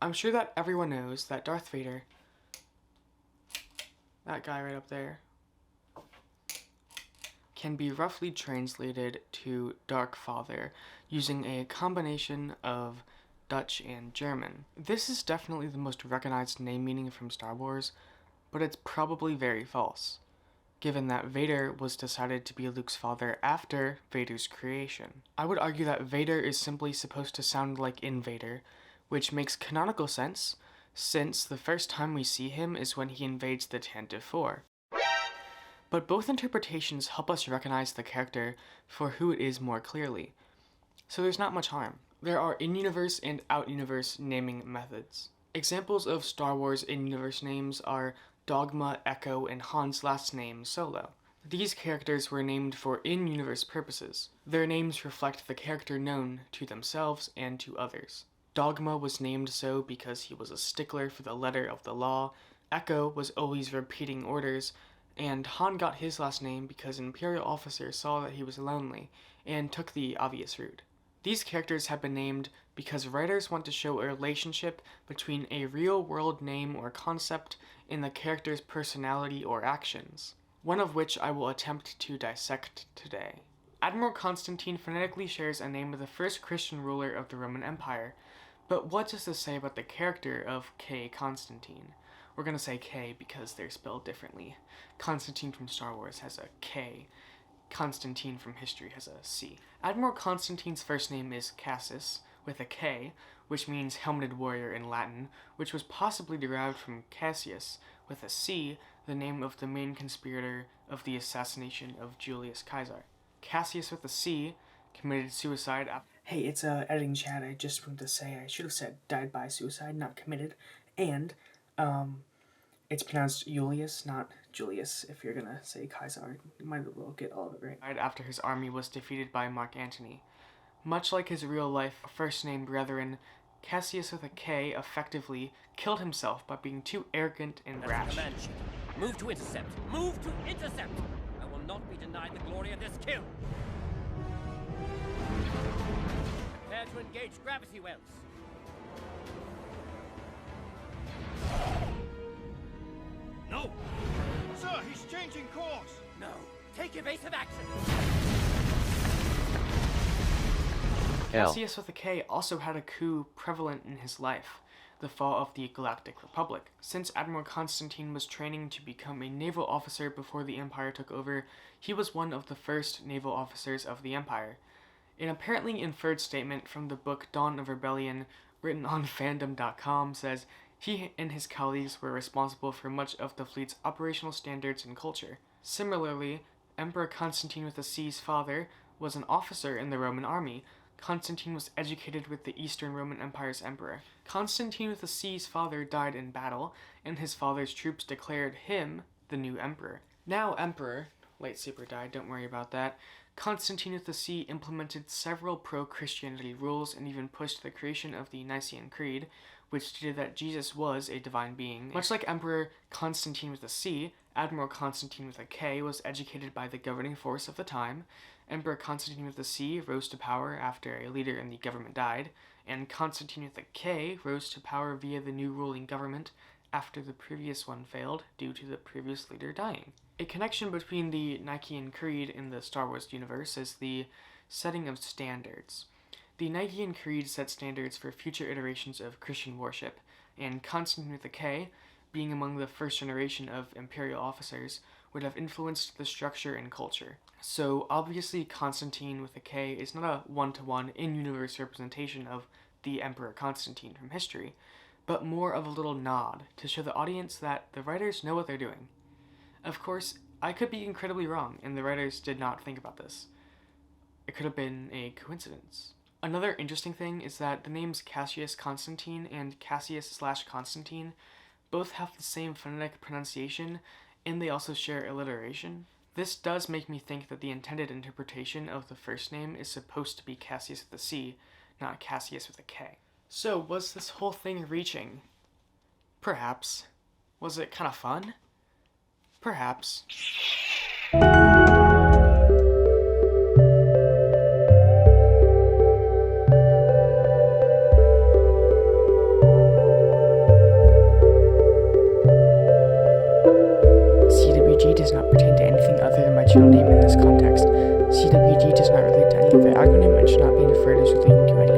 I'm sure that everyone knows that Darth Vader, that guy right up there, can be roughly translated to Dark Father using a combination of Dutch and German. This is definitely the most recognized name meaning from Star Wars, but it's probably very false, given that Vader was decided to be Luke's father after Vader's creation. I would argue that Vader is simply supposed to sound like Invader, which makes canonical sense, since the first time we see him is when he invades the Tantive 4. But both interpretations help us recognize the character for who it is more clearly, so there's not much harm. There are in-universe and out-universe naming methods. Examples of Star Wars in-universe names are Dogma, Echo, and Han's last name, Solo. These characters were named for in-universe purposes. Their names reflect the character known to themselves and to others. Dogma was named so because he was a stickler for the letter of the law, Echo was always repeating orders, and Han got his last name because an Imperial officer saw that he was lonely and took the obvious route. These characters have been named because writers want to show a relationship between a real-world name or concept and the character's personality or actions, one of which I will attempt to dissect today. Admiral Constantine phonetically shares a name with the first Christian ruler of the Roman Empire, but what does this say about the character of K. Constantine? We're going to say K because they're spelled differently. Constantine from Star Wars has a K. Constantine from history has a C. Admiral Constantine's first name is Cassius, with a K, which means helmeted warrior in Latin, which was possibly derived from Cassius, with a C, the name of the main conspirator of the assassination of Julius Caesar. Cassius with a C committed suicide after... Hey, it's editing chat. I just wanted to say I should have said died by suicide, not committed, and it's pronounced Julius, not Julius. If you're gonna say Caesar, you might as well get all of it right. Died after his army was defeated by Mark Antony. Much like his real-life first-name brethren, Cassius with a K effectively killed himself by being too arrogant and rash. Move to intercept! Move to intercept! I will not be denied the glory of this kill! Prepare to engage gravity wells. No! Sir, he's changing course! No! Take evasive action! Cassius with a K also had a coup prevalent in his life, the fall of the Galactic Republic. Since Admiral Constantine was training to become a naval officer before the Empire took over, he was one of the first naval officers of the Empire. An apparently inferred statement from the book Dawn of Rebellion, written on fandom.com, says he and his colleagues were responsible for much of the fleet's operational standards and culture. Similarly, Emperor Constantine with a C's father was an officer in the Roman army. Constantine was educated with the Eastern Roman Empire's emperor. Constantine with a C's father died in battle, and his father's troops declared him the new emperor. Now emperor, lightsaber died, don't worry about that, Constantine with a C implemented several pro-Christianity rules and even pushed the creation of the Nicene Creed, which stated that Jesus was a divine being. Much like Emperor Constantine with a C, Admiral Constantine with a K was educated by the governing force of the time. Emperor Constantine with a C rose to power after a leader in the government died, and Constantine with a K rose to power via the new ruling government after the previous one failed due to the previous leader dying. A connection between the Nicene Creed in the Star Wars universe is the setting of standards. The Nicene Creed set standards for future iterations of Christian worship, and Constantine with a K, being among the first generation of imperial officers, would have influenced the structure and culture. So obviously Constantine with a K is not a one-to-one in-universe representation of the Emperor Constantine from history, but more of a little nod to show the audience that the writers know what they're doing. Of course, I could be incredibly wrong, and the writers did not think about this. It could have been a coincidence. Another interesting thing is that the names Cassius Konstatine and Cassius/Constantine both have the same phonetic pronunciation, and they also share alliteration. This does make me think that the intended interpretation of the first name is supposed to be Cassius with a C, not Cassius with a K. So, was this whole thing reaching? Perhaps. Was it kind of fun? Perhaps. does not pertain to anything other than my channel name in this context. CWG does not relate to any other acronym and should not be inferred as relating to any